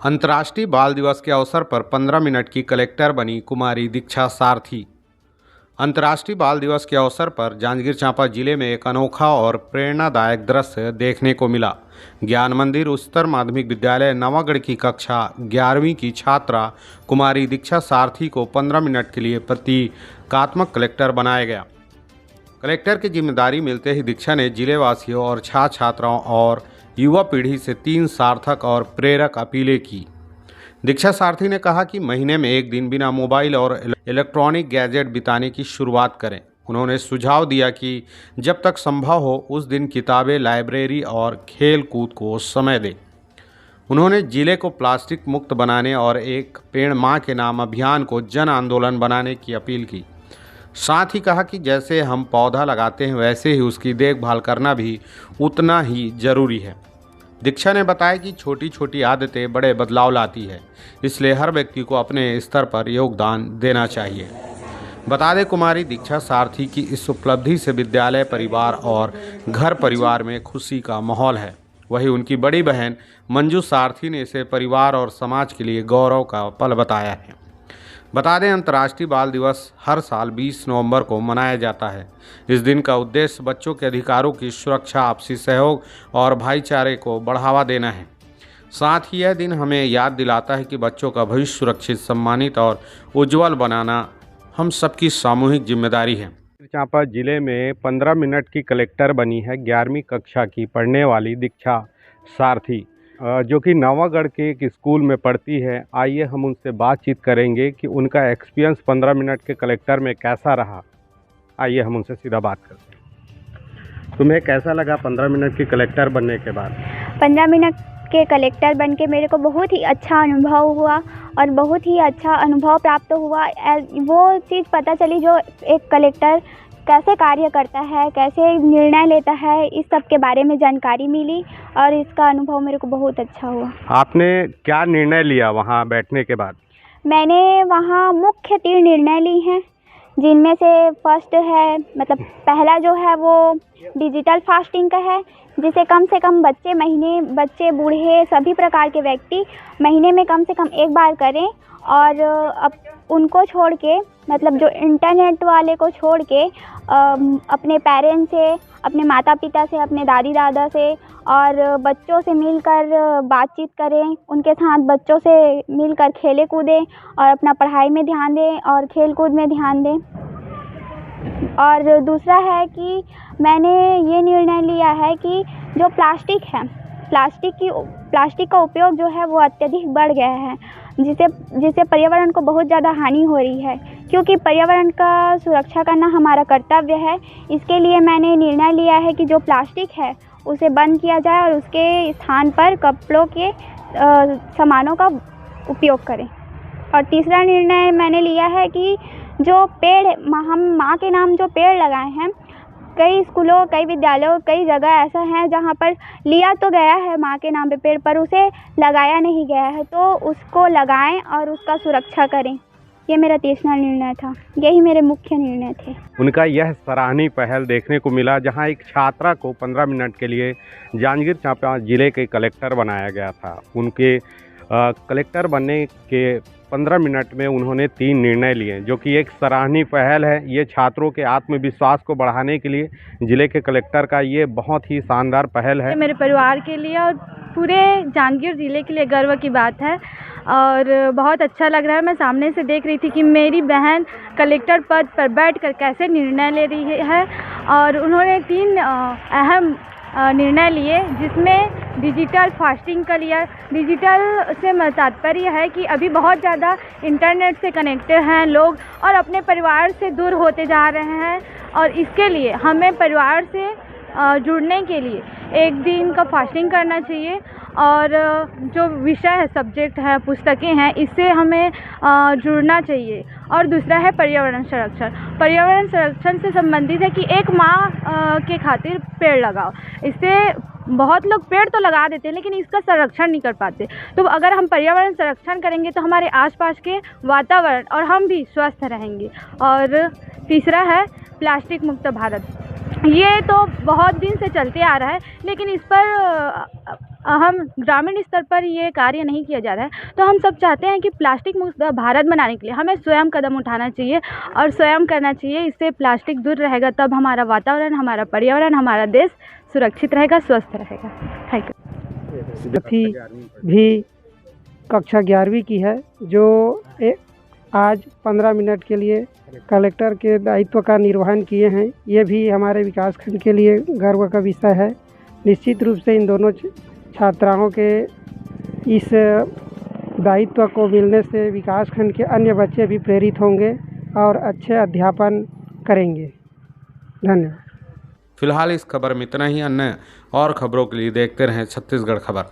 अंतर्राष्ट्रीय बाल दिवस के अवसर पर 15 मिनट की कलेक्टर बनी कुमारी दीक्षा सारथी। अंतर्राष्ट्रीय बाल दिवस के अवसर पर जांजगीर चांपा जिले में एक अनोखा और प्रेरणादायक दृश्य देखने को मिला। ज्ञान मंदिर उच्चतर माध्यमिक विद्यालय नवागढ़ की कक्षा 11वीं की छात्रा कुमारी दीक्षा सारथी को 15 मिनट के लिए प्रतीकात्मक कलेक्टर बनाया गया। कलेक्टर की जिम्मेदारी मिलते ही दीक्षा ने जिले वासियों और छात्र छात्राओं और युवा पीढ़ी से 3 सार्थक और प्रेरक अपीलें की। दीक्षा सारथी ने कहा कि महीने में एक दिन बिना मोबाइल और इलेक्ट्रॉनिक गैजेट बिताने की शुरुआत करें। उन्होंने सुझाव दिया कि जब तक संभव हो उस दिन किताबें, लाइब्रेरी और खेल कूद को समय दें। उन्होंने जिले को प्लास्टिक मुक्त बनाने और एक पेड़ माँ के नाम अभियान को जन आंदोलन बनाने की अपील की। साथ ही कहा कि जैसे हम पौधा लगाते हैं वैसे ही उसकी देखभाल करना भी उतना ही जरूरी है। दीक्षा ने बताया कि छोटी छोटी आदतें बड़े बदलाव लाती है, इसलिए हर व्यक्ति को अपने स्तर पर योगदान देना चाहिए। बता दें, कुमारी दीक्षा सारथी की इस उपलब्धि से विद्यालय, परिवार और घर परिवार में खुशी का माहौल है। वहीं उनकी बड़ी बहन मंजू सारथी ने इसे परिवार और समाज के लिए गौरव का पल बताया है। बता दें, अंतर्राष्ट्रीय बाल दिवस हर साल 20 नवंबर को मनाया जाता है। इस दिन का उद्देश्य बच्चों के अधिकारों की सुरक्षा, आपसी सहयोग और भाईचारे को बढ़ावा देना है। साथ ही यह दिन हमें याद दिलाता है कि बच्चों का भविष्य सुरक्षित, सम्मानित और उज्जवल बनाना हम सबकी सामूहिक जिम्मेदारी है। चांपा जिले में 15 मिनट की कलेक्टर बनी है 11वीं कक्षा की पढ़ने वाली दीक्षा सारथी, जो कि नवागढ़ के एक स्कूल में पढ़ती है। आइए हम उनसे बातचीत करेंगे कि उनका एक्सपीरियंस 15 मिनट के कलेक्टर में कैसा रहा। आइए हम उनसे सीधा बात करते हैं। तुम्हें कैसा लगा 15 मिनट की कलेक्टर बनने के बाद? 15 मिनट के कलेक्टर बन के मेरे को बहुत ही अच्छा अनुभव हुआ और बहुत ही अच्छा अनुभव प्राप्त हुआ। वो चीज़ पता चली जो एक कलेक्टर कैसे कार्य करता है, कैसे निर्णय लेता है, इस सब के बारे में जानकारी मिली और इसका अनुभव मेरे को बहुत अच्छा हुआ। आपने क्या निर्णय लिया वहाँ बैठने के बाद? मैंने वहाँ मुख्य 3 निर्णय ली हैं, जिनमें से फर्स्ट है, मतलब पहला जो है वो डिजिटल फास्टिंग का है, जिसे कम से कम बच्चे, बूढ़े, सभी प्रकार के व्यक्ति महीने में कम से कम एक बार करें और अब उनको छोड़ के, मतलब जो इंटरनेट वाले को छोड़ के अपने पेरेंट्स से, अपने माता पिता से, अपने दादी दादा से और बच्चों से मिलकर बातचीत करें, उनके साथ बच्चों से मिलकर खेले कूदें और अपना पढ़ाई में ध्यान दें और खेल कूद में ध्यान दें। और दूसरा है कि मैंने ये निर्णय लिया है कि जो प्लास्टिक है, प्लास्टिक का उपयोग जो है वो अत्यधिक बढ़ गया है, जिससे पर्यावरण को बहुत ज़्यादा हानि हो रही है। क्योंकि पर्यावरण का सुरक्षा करना हमारा कर्तव्य है, इसके लिए मैंने निर्णय लिया है कि जो प्लास्टिक है उसे बंद किया जाए और उसके स्थान पर कपड़ों के सामानों का उपयोग करें। और तीसरा निर्णय मैंने लिया है कि जो पेड़ हम माँ के नाम जो पेड़ लगाए हैं, कई स्कूलों, कई विद्यालयों, कई जगह ऐसा है जहाँ पर लिया तो गया है माँ के नाम पे पेड़, पर उसे लगाया नहीं गया है, तो उसको लगाएं और उसका सुरक्षा करें। ये मेरा तीसरा निर्णय था, यही मेरे मुख्य निर्णय थे। उनका यह सराहनीय पहल देखने को मिला, जहां एक छात्रा को 15 मिनट के लिए जांजगीर चांपा जिले के कलेक्टर बनाया गया था। उनके कलेक्टर बनने के 15 मिनट में उन्होंने 3 निर्णय लिए, जो कि एक सराहनीय पहल है। ये छात्रों के आत्मविश्वास को बढ़ाने के लिए जिले के कलेक्टर का ये बहुत ही शानदार पहल है। मेरे परिवार के लिए और पूरे जांजगीर ज़िले के लिए गर्व की बात है और बहुत अच्छा लग रहा है। मैं सामने से देख रही थी कि मेरी बहन कलेक्टर पद पर बैठकर कैसे निर्णय ले रही है और उन्होंने 3 अहम निर्णय लिए, जिसमें डिजिटल फास्टिंग का लिया। डिजिटल से तात्पर्य है कि अभी बहुत ज़्यादा इंटरनेट से कनेक्टेड हैं लोग और अपने परिवार से दूर होते जा रहे हैं और इसके लिए हमें परिवार से जुड़ने के लिए एक दिन का फास्टिंग करना चाहिए और जो विषय है, सब्जेक्ट है, पुस्तकें हैं, इससे हमें जुड़ना चाहिए। और दूसरा है पर्यावरण संरक्षण। पर्यावरण संरक्षण से संबंधित है कि एक माँ के खातिर पेड़ लगाओ। इससे बहुत लोग पेड़ तो लगा देते हैं लेकिन इसका संरक्षण नहीं कर पाते। तो अगर हम पर्यावरण संरक्षण करेंगे तो हमारे आसपास के वातावरण और हम भी स्वस्थ रहेंगे। और तीसरा है प्लास्टिक मुक्त भारत। ये तो बहुत दिन से चलते आ रहा है, लेकिन इस पर हम ग्रामीण स्तर पर ये कार्य नहीं किया जा रहा है, तो हम सब चाहते हैं कि प्लास्टिक मुक्त भारत बनाने के लिए हमें स्वयं कदम उठाना चाहिए और स्वयं करना चाहिए। इससे प्लास्टिक दूर रहेगा, तब हमारा वातावरण, हमारा पर्यावरण, हमारा देश सुरक्षित रहेगा, स्वस्थ रहेगा। Thank you. साथी भी कक्षा 11वीं की है, जो आज 15 मिनट के लिए कलेक्टर के दायित्व का निर्वहन किए हैं। ये भी हमारे विकासखंड के लिए गर्व का विषय है। निश्चित रूप से इन दोनों छात्राओं के इस दायित्व को मिलने से विकासखंड के अन्य बच्चे भी प्रेरित होंगे और अच्छे अध्यापन करेंगे। धन्यवाद। फिलहाल इस खबर में इतना ही। अन्य और खबरों के लिए देखते रहें छत्तीसगढ़ खबर।